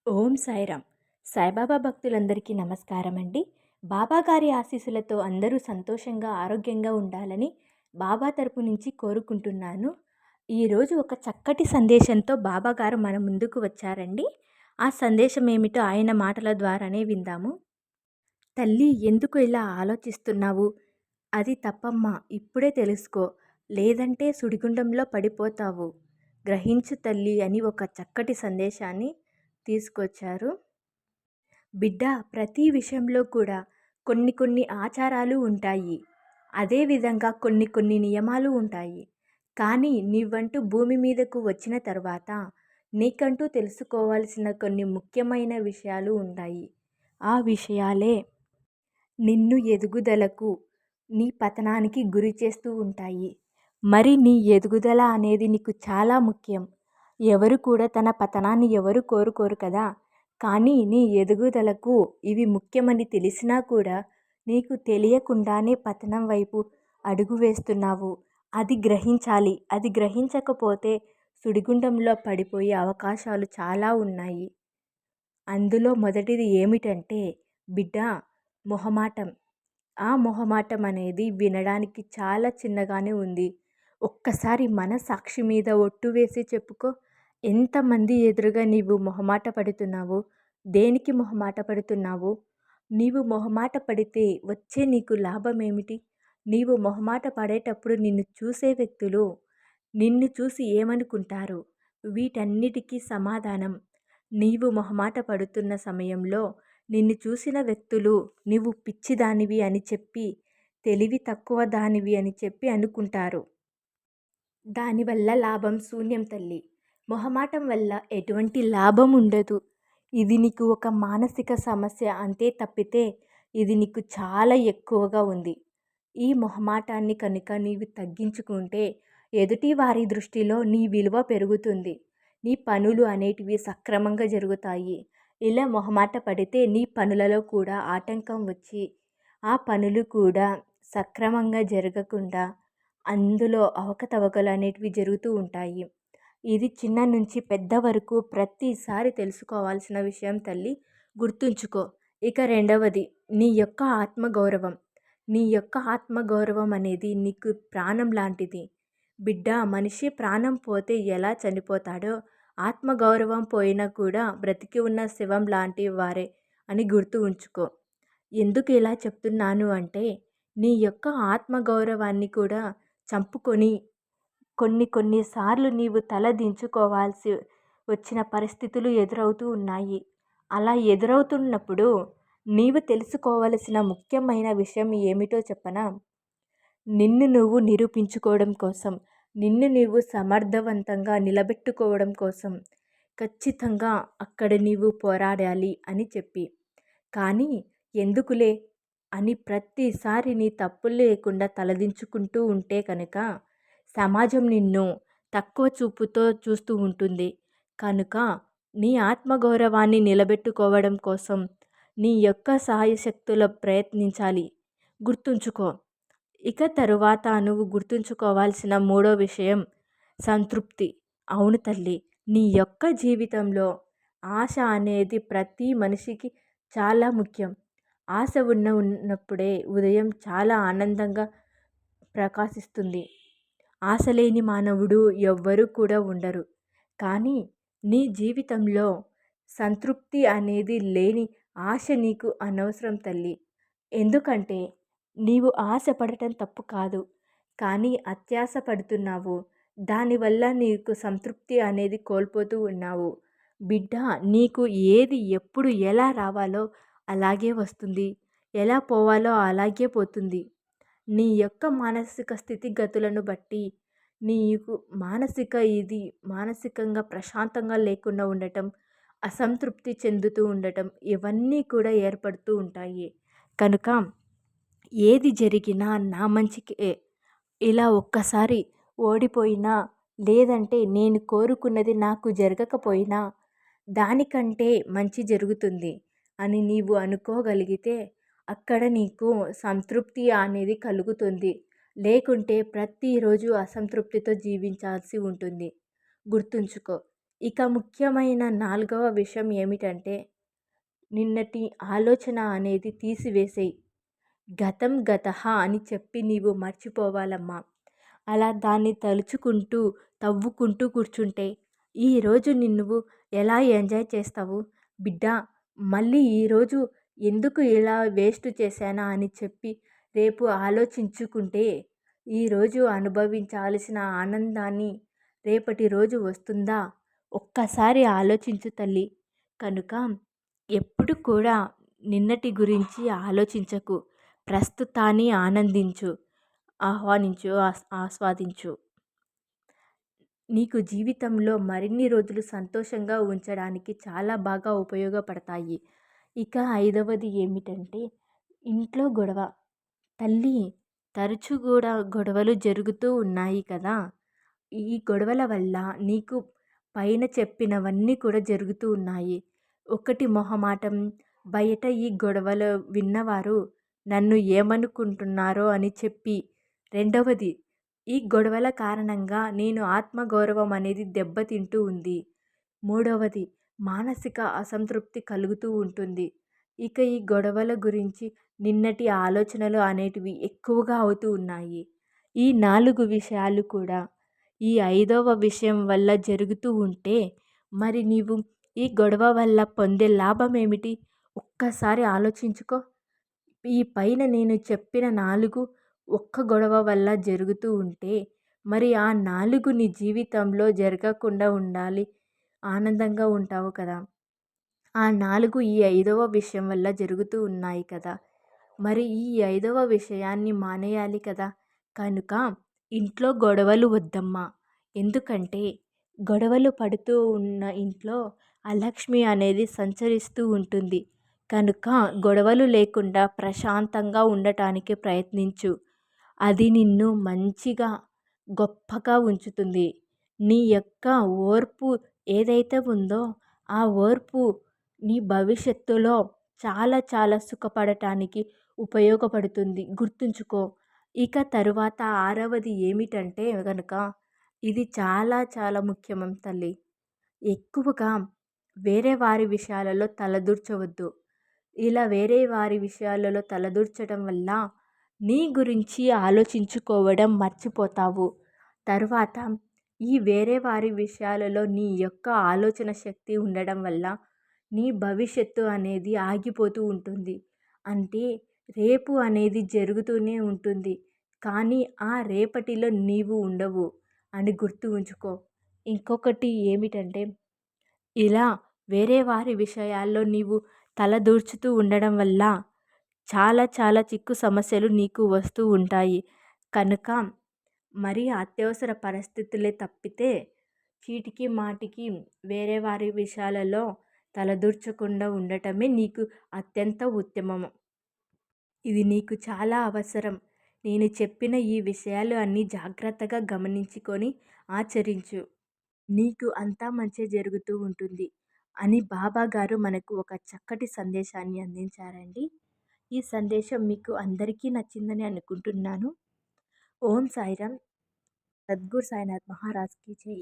ఓం సాయిరామ్. సాయిబాబా భక్తులందరికీ నమస్కారం అండి. బాబా గారి ఆశీస్సులతో అందరూ సంతోషంగా, ఆరోగ్యంగా ఉండాలని బాబా తరపు నుంచి కోరుకుంటున్నాను. ఈరోజు ఒక చక్కటి సందేశంతో బాబా గారు మన ముందుకు వచ్చారండి. ఆ సందేశం ఏమిటో ఆయన మాటల ద్వారానే విందాము. తల్లి, ఎందుకు ఇలా ఆలోచిస్తున్నావు? అది తప్పమ్మా, ఇప్పుడే తెలుసుకో. లేదంటే సుడిగుండంలో పడిపోతావు. గ్రహించు తల్లి అని ఒక చక్కటి సందేశాన్ని తీసుకొచ్చారు. బిడ్డ, ప్రతి విషయంలో కూడా కొన్ని కొన్ని ఆచారాలు ఉంటాయి. అదేవిధంగా కొన్ని కొన్ని నియమాలు ఉంటాయి. కానీ నీవంటూ భూమి మీదకు వచ్చిన తర్వాత నీకంటూ తెలుసుకోవాల్సిన కొన్ని ముఖ్యమైన విషయాలు ఉంటాయి. ఆ విషయాలే నిన్ను ఎదుగుదలకు, నీ పతనానికి గురి చేస్తూ ఉంటాయి. మరి నీ ఎదుగుదల అనేది నీకు చాలా ముఖ్యం. ఎవరు కూడా తన పతనాన్ని ఎవరు కోరుకోరు కదా. కానీ నీ ఎదుగుదలకు ఇవి ముఖ్యమని తెలిసినా కూడా నీకు తెలియకుండానే పతనం వైపు అడుగు వేస్తున్నావు. అది గ్రహించాలి. అది గ్రహించకపోతే సుడిగుండంలో పడిపోయే అవకాశాలు చాలా ఉన్నాయి. అందులో మొదటిది ఏమిటంటే బిడ్డ, మొహమాటం. ఆ మొహమాటం అనేది వినడానికి చాలా చిన్నగానే ఉంది. ఒక్కసారి మన సాక్షి మీద ఒట్టు వేసి చెప్పుకో. ఎంతమంది ఎదురుగా నీవు మొహమాట పడుతున్నావు? దేనికి మొహమాట పడుతున్నావు? నీవు మొహమాట పడితే వచ్చే నీకు లాభం ఏమిటి? నీవు మొహమాట పడేటప్పుడు నిన్ను చూసే వ్యక్తులు నిన్ను చూసి ఏమనుకుంటారు? వీటన్నిటికీ సమాధానం, నీవు మొహమాట పడుతున్న సమయంలో నిన్ను చూసిన వ్యక్తులు నీవు పిచ్చిదానివి అని చెప్పి, తెలివి తక్కువ దానివి అని చెప్పి అనుకుంటారు. దానివల్ల లాభం శూన్యం తల్లి. మొహమాటం వల్ల ఎటువంటి లాభం ఉండదు. ఇది నీకు ఒక మానసిక సమస్య అంతే తప్పితే ఇది నీకు చాలా ఎక్కువగా ఉంది. ఈ మొహమాటాన్ని కనుక నీవు తగ్గించుకుంటే ఎదుటి వారి దృష్టిలో నీ విలువ పెరుగుతుంది. నీ పనులు అనేటివి సక్రమంగా జరుగుతాయి. ఇలా మొహమాట పడితే నీ పనులలో కూడా ఆటంకం వచ్చి ఆ పనులు కూడా సక్రమంగా జరగకుండా అందులో అవకతవకలు అనేటివి జరుగుతూ ఉంటాయి. ఇది చిన్న నుంచి పెద్ద వరకు ప్రతిసారి తెలుసుకోవాల్సిన విషయం తల్లి, గుర్తుంచుకో. ఇక రెండవది, నీ యొక్క ఆత్మగౌరవం. నీ యొక్క ఆత్మగౌరవం అనేది నీకు ప్రాణం లాంటిది. బిడ్డ, మనిషి ప్రాణం పోతే ఎలా చనిపోతాడో ఆత్మగౌరవం పోయినా కూడా బ్రతికి ఉన్న శవం లాంటి వారే అని గుర్తు ఉంచుకో. ఎందుకు ఇలా చెప్తున్నాను అంటే, నీ యొక్క ఆత్మగౌరవాన్ని కూడా చంపుకొని కొన్నిసార్లు నీవు తల దించుకోవాల్సి వచ్చిన పరిస్థితులు ఎదురవుతూ ఉన్నాయి. అలా ఎదురవుతున్నప్పుడు నీవు తెలుసుకోవలసిన ముఖ్యమైన విషయం ఏమిటో చెప్పనా? నిన్ను నువ్వు నిరూపించుకోవడం కోసం, నిన్ను నీవు సమర్థవంతంగా నిలబెట్టుకోవడం కోసం ఖచ్చితంగా అక్కడ నీవు పోరాడాలి అని చెప్పి. కానీ ఎందుకులే అని ప్రతిసారి నీ తప్పులు లేకుండా తలదించుకుంటూ ఉంటే కనుక సమాజం నిన్ను తక్కువ చూపుతో చూస్తూ ఉంటుంది. కనుక నీ ఆత్మగౌరవాన్ని నిలబెట్టుకోవడం కోసం నీ యొక్క సాయశక్తుల ప్రయత్నించాలి. గుర్తుంచుకో. ఇక తరువాత నువ్వు గుర్తుంచుకోవాల్సిన మూడో విషయం సంతృప్తి. అవును తల్లి, నీ యొక్క జీవితంలో ఆశ అనేది ప్రతి మనిషికి చాలా ముఖ్యం. ఆశ ఉన్నప్పుడే ఉదయం చాలా ఆనందంగా ప్రకాశిస్తుంది. ఆశ లేని మానవుడు ఎవ్వరూ కూడా ఉండరు. కానీ నీ జీవితంలో సంతృప్తి అనేది లేని ఆశ నీకు అనవసరం తల్లి. ఎందుకంటే నీవు ఆశపడటం తప్పు కాదు. కానీ అత్యాశ పడుతున్నావు. దానివల్ల నీకు సంతృప్తి అనేది కోల్పోతూ ఉన్నావు. బిడ్డ, నీకు ఏది ఎప్పుడు ఎలా రావాలో అలాగే వస్తుంది. ఎలా పోవాలో అలాగే పోతుంది. నీ యొక్క మానసిక స్థితిగతులను బట్టి నీకు మానసికంగా ప్రశాంతంగా లేకుండా ఉండటం, అసంతృప్తి చెందుతూ ఉండటం ఇవన్నీ కూడా ఏర్పడుతూ ఉంటాయి. కనుక ఏది జరిగినా నా మంచికే. ఇలా ఒక్కసారి ఓడిపోయినా, లేదంటే నేను కోరుకున్నది నాకు జరగకపోయినా దానికంటే మంచి జరుగుతుంది అని నీవు అనుకోగలిగితే అక్కడ నీకు సంతృప్తి అనేది కలుగుతుంది. లేకుంటే ప్రతిరోజు అసంతృప్తితో జీవించాల్సి ఉంటుంది. గుర్తుంచుకో. ఇక ముఖ్యమైన నాలుగవ విషయం ఏమిటంటే నిన్నటి ఆలోచన అనేది తీసివేసేయి. గతం గతః అని చెప్పి నీవు మర్చిపోవాలమ్మా. అలా దాన్ని తలుచుకుంటూ, తవ్వుకుంటూ కూర్చుంటే ఈరోజు నువ్వు ఎలా ఎంజాయ్ చేస్తావు? బిడ్డా, మళ్ళీ ఈరోజు ఎందుకు ఇలా వేస్ట్ చేశానా అని చెప్పి రేపు ఆలోచించుకుంటే ఈరోజు అనుభవించాల్సిన ఆనందాన్ని రేపటి రోజు వస్తుందా? ఒక్కసారి ఆలోచించు తల్లి. కనుక ఎప్పుడు కూడా నిన్నటి గురించి ఆలోచించకు. ప్రస్తుతాన్ని ఆనందించు, ఆహ్వానించు, ఆస్వాదించు. నీకు జీవితంలో మరిన్ని రోజులు సంతోషంగా ఉంచడానికి చాలా బాగా ఉపయోగపడతాయి. ఇక ఐదవది ఏమిటంటే ఇంట్లో గొడవ. తల్లి, తరచూ కూడా గొడవలు జరుగుతూ ఉన్నాయి కదా! ఈ గొడవల వల్ల నీకు పైన చెప్పినవన్నీ కూడా జరుగుతూ ఉన్నాయి. ఒకటి మొహమాటం. బయట ఈ గొడవలు విన్నవారు నన్ను ఏమనుకుంటున్నారో అని చెప్పి. రెండవది, ఈ గొడవల కారణంగా నేను ఆత్మగౌరవం అనేది దెబ్బతింటూ ఉంది. మూడవది, మానసిక అసంతృప్తి కలుగుతూ ఉంటుంది. ఇక ఈ గొడవల గురించి నిన్నటి ఆలోచనలు అనేటివి ఎక్కువగా అవుతూ ఉన్నాయి. ఈ 4 విషయాలు కూడా ఈ ఐదవ విషయం వల్ల జరుగుతూ ఉంటే మరి నీవు ఈ గొడవ వల్ల పొందే లాభం ఏమిటి? ఒక్కసారి ఆలోచించుకో. ఈ పైన నేను చెప్పిన 4 ఒక్క గొడవ వల్ల జరుగుతూ ఉంటే మరి ఆ 4 నీ జీవితంలో జరగకుండా ఉండాలి. ఆనందంగా ఉంటావు కదా! ఆ 4 ఈ ఐదవ విషయం వల్ల జరుగుతూ ఉన్నాయి కదా! మరి ఈ ఐదవ విషయాన్ని మానేయాలి కదా! కనుక ఇంట్లో గొడవలు వద్దమ్మా. ఎందుకంటే గొడవలు పడుతూ ఉన్న ఇంట్లో అలక్ష్మి అనేది సంచరిస్తూ ఉంటుంది. కనుక గొడవలు లేకుండా ప్రశాంతంగా ఉండటానికి ప్రయత్నించు. అది నిన్ను మంచిగా, గొప్పగా ఉంచుతుంది. నీ యొక్క ఓర్పు ఏదైతే ఉందో ఆ ఓర్పు నీ భవిష్యత్తులో చాలా చాలా సుఖపడటానికి ఉపయోగపడుతుంది. గుర్తుంచుకో. ఇక తరువాత ఆరవది ఏమిటంటే గనుక ఇది చాలా చాలా ముఖ్యం తల్లి. ఎక్కువగా వేరే వారి విషయాలలో తలదూర్చవద్దు. ఇలా వేరే వారి విషయాలలో తలదూర్చడం వల్ల నీ గురించి ఆలోచించుకోవడం మర్చిపోతావు. తరువాత ఈ వేరే వారి విషయాలలో నీ యొక్క ఆలోచన శక్తి ఉండడం వల్ల నీ భవిష్యత్తు అనేది ఆగిపోతూ ఉంటుంది. అంటే రేపు అనేది జరుగుతూనే ఉంటుంది. కానీ ఆ రేపటిలో నీవు ఉండవు అని గుర్తు ఉంచుకో. ఇంకొకటి ఏమిటంటే ఇలా వేరే వారి విషయాల్లో నీవు తలదూర్చుతూ ఉండడం వల్ల చాలా చాలా చిక్కు సమస్యలు నీకు వస్తూ ఉంటాయి. కనుక మరీ అత్యవసర పరిస్థితులే తప్పితే చీటికి మాటికి వేరే వారి విషయాలలో తలదూర్చకుండా ఉండటమే నీకు అత్యంత ఉత్తమము. ఇది నీకు చాలా అవసరం. నేను చెప్పిన ఈ విషయాలు అన్నీ జాగ్రత్తగా గమనించుకొని ఆచరించు. నీకు అంతా మంచే జరుగుతూ ఉంటుంది అని బాబా గారు మనకు ఒక చక్కటి సందేశాన్ని అందించారండి. ఈ సందేశం మీకు అందరికీ నచ్చిందని అనుకుంటున్నాను. ఓం సాయిరామ్. సద్గురు సాయినాథ్ మహారాజ్కి జై.